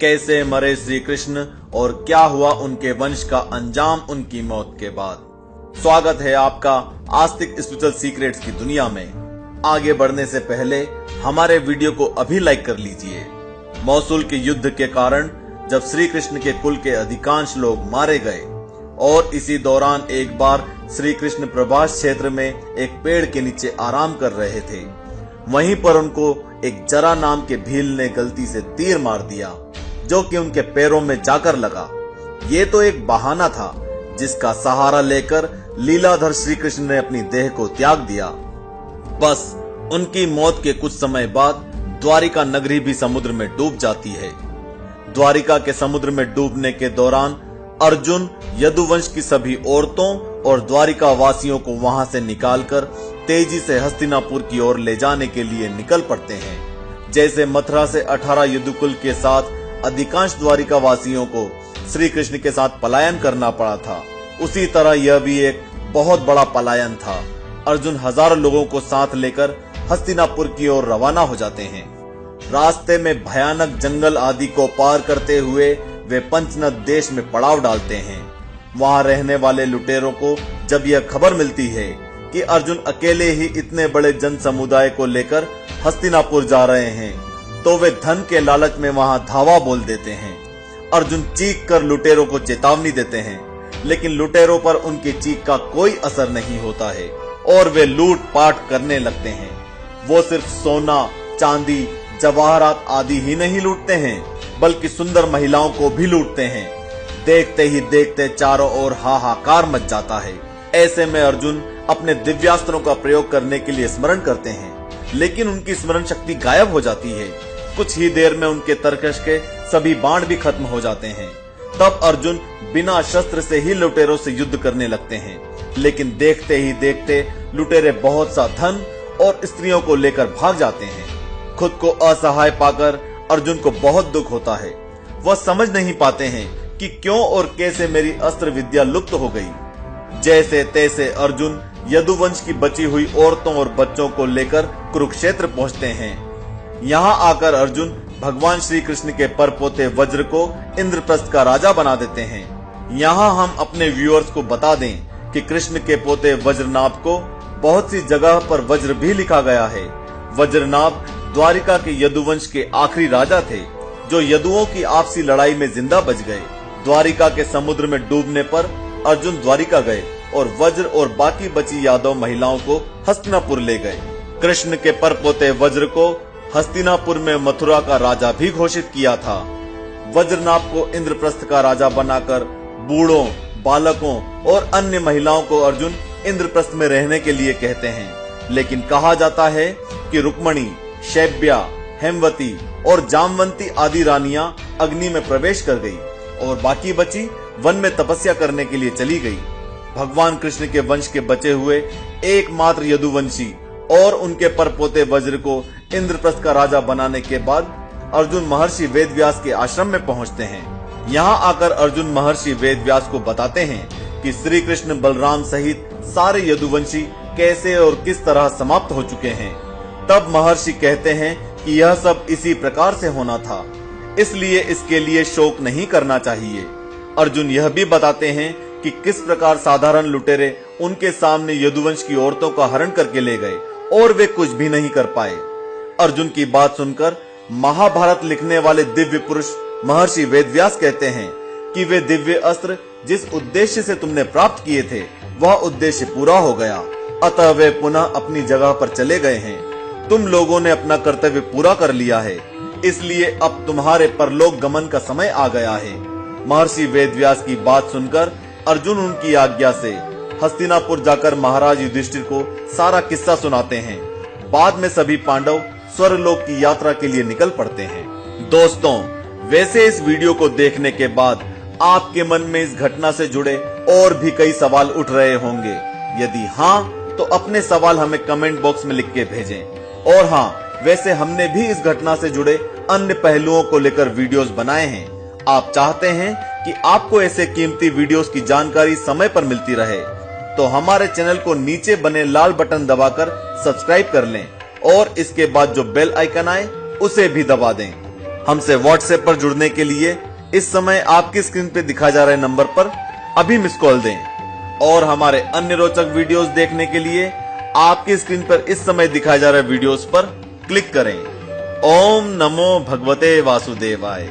कैसे मरे श्री कृष्ण और क्या हुआ उनके वंश का अंजाम उनकी मौत के बाद। स्वागत है आपका आस्तिक स्पिरिचुअल सीक्रेट्स की दुनिया में। आगे बढ़ने से पहले हमारे वीडियो को अभी लाइक कर लीजिए। मौसूल के युद्ध के कारण जब श्री कृष्ण के कुल के अधिकांश लोग मारे गए और इसी दौरान एक बार श्री कृष्ण प्रभास क्षेत्र में एक पेड़ के नीचे आराम कर रहे थे, वहीं पर उनको एक जरा नाम के भील ने गलती से तीर मार दिया जो कि उनके पैरों में जाकर लगा। ये तो एक बहाना था जिसका सहारा लेकर लीलाधर श्री कृष्ण ने अपनी देह को त्याग दिया। बस उनकी मौत के कुछ समय बाद द्वारिका नगरी भी समुद्र में डूब जाती है। द्वारिका के समुद्र में डूबने के दौरान अर्जुन यदुवंश की सभी औरतों और द्वारिका वासियों को वहां से निकालकर तेजी से हस्तिनापुर की ओर ले जाने के लिए निकल पड़ते हैं। जैसे मथुरा से 18 यदुकुल के साथ अधिकांश द्वारिका वासियों को श्री कृष्ण के साथ पलायन करना पड़ा था, उसी तरह यह भी एक बहुत बड़ा पलायन था। अर्जुन हजारों लोगों को साथ लेकर हस्तिनापुर की ओर रवाना हो जाते हैं। रास्ते में भयानक जंगल आदि को पार करते हुए वे पंचनद देश में पड़ाव डालते हैं। वहां रहने वाले लुटेरों को जब यह खबर मिलती है कि अर्जुन अकेले ही इतने बड़े जन समुदाय को लेकर हस्तिनापुर जा रहे हैं, तो वे धन के लालच में वहां धावा बोल देते हैं। अर्जुन चीख कर लुटेरों को चेतावनी देते हैं, लेकिन लुटेरों पर उनकी चीख का कोई असर नहीं होता है और वे लूट पाट करने लगते हैं। वो सिर्फ सोना, चांदी, जवाहरात आदि ही नहीं लूटते हैं, बल्कि सुंदर महिलाओं को भी लूटते हैं। देखते ही देखते चारों ओर हाहाकार मच जाता है। ऐसे में अर्जुन अपने दिव्यास्त्रों का प्रयोग करने के लिए स्मरण करते हैं, लेकिन उनकी स्मरण शक्ति गायब हो जाती है। कुछ ही देर में उनके तरकश के सभी बाण भी खत्म हो जाते हैं। तब अर्जुन बिना शस्त्र से ही लुटेरों से युद्ध करने लगते हैं, लेकिन देखते ही देखते लुटेरे बहुत सा धन और स्त्रियों को लेकर भाग जाते हैं। खुद को असहाय पाकर अर्जुन को बहुत दुख होता है। वह समझ नहीं पाते हैं कि क्यों और कैसे मेरी अस्त्र विद्या लुप्त हो गई। जैसे तैसे अर्जुन यदुवंश की बची हुई औरतों और बच्चों को लेकर कुरुक्षेत्र पहुंचते हैं। यहाँ आकर अर्जुन भगवान श्री कृष्ण के परपोते वज्र को इंद्रप्रस्थ का राजा बना देते हैं। यहाँ हम अपने व्यूअर्स को बता दें कि कृष्ण के पोते वज्रनाभ को बहुत सी जगह पर वज्र भी लिखा गया है। वज्रनाभ द्वारिका के यदुवंश के आखिरी राजा थे जो यदुओं की आपसी लड़ाई में जिंदा बच गए। द्वारिका के समुद्र में डूबने पर अर्जुन द्वारिका गए और वज्र और बाकी बची यादव महिलाओं को हस्तिनापुर ले गए। कृष्ण के परपोते वज्र को हस्तिनापुर में मथुरा का राजा भी घोषित किया था। वज्रनाभ को इंद्रप्रस्थ का राजा बनाकर बूढ़ों, बालकों और अन्य महिलाओं को अर्जुन इंद्रप्रस्थ में रहने के लिए कहते हैं, लेकिन कहा जाता है कि रुक्मणी, शैब्या, हेमवती और जामवंती आदि रानियां अग्नि में प्रवेश कर गई और बाकी बची वन में तपस्या करने के लिए चली गई। भगवान कृष्ण के वंश के बचे हुए एकमात्र यदुवंशी और उनके परपोते वज्र को इंद्रप्रस्थ का राजा बनाने के बाद अर्जुन महर्षि वेदव्यास के आश्रम में पहुंचते हैं। यहाँ आकर अर्जुन महर्षि वेदव्यास को बताते हैं कि श्री कृष्ण बलराम सहित सारे यदुवंशी कैसे और किस तरह समाप्त हो चुके हैं। तब महर्षि कहते हैं कि यह सब इसी प्रकार से होना था, इसलिए इसके लिए शोक नहीं करना चाहिए। अर्जुन यह भी बताते हैं कि किस प्रकार साधारण लुटेरे उनके सामने यदुवंश की औरतों का हरण करके ले गए और वे कुछ भी नहीं कर पाए। अर्जुन की बात सुनकर महाभारत लिखने वाले दिव्य पुरुष महर्षि वेदव्यास कहते हैं कि वे दिव्य अस्त्र जिस उद्देश्य से तुमने प्राप्त किए थे वह उद्देश्य पूरा हो गया, अतः वे पुनः अपनी जगह पर चले गए हैं। तुम लोगों ने अपना कर्तव्य पूरा कर लिया है, इसलिए अब तुम्हारे परलोक गमन का समय आ गया है। महर्षि वेदव्यास की बात सुनकर अर्जुन उनकी आज्ञा से हस्तिनापुर जाकर महाराज युधिष्ठिर को सारा किस्सा सुनाते हैं। बाद में सभी पांडव स्वर्गलोक की यात्रा के लिए निकल पड़ते हैं। दोस्तों, वैसे इस वीडियो को देखने के बाद आपके मन में इस घटना से जुड़े और भी कई सवाल उठ रहे होंगे। यदि हाँ, तो अपने सवाल हमें कमेंट बॉक्स में लिख के भेजें। और हाँ, वैसे हमने भी इस घटना से जुड़े अन्य पहलुओं को लेकर वीडियोस बनाए हैं। आप चाहते हैं कि आपको ऐसे कीमती वीडियोस की जानकारी समय पर मिलती रहे, तो हमारे चैनल को नीचे बने लाल बटन दबाकर सब्सक्राइब कर लें और इसके बाद जो बेल आइकन आए उसे भी दबा दें। हमसे व्हाट्सएप पर जुड़ने के लिए इस समय आपकी स्क्रीन पे दिखा जा रहे नंबर पर अभी मिस कॉल दें और हमारे अन्य रोचक वीडियोस देखने के लिए आपकी स्क्रीन पर इस समय दिखाए जा रहे वीडियोस पर क्लिक करें। ओम नमो भगवते वासुदेवाय।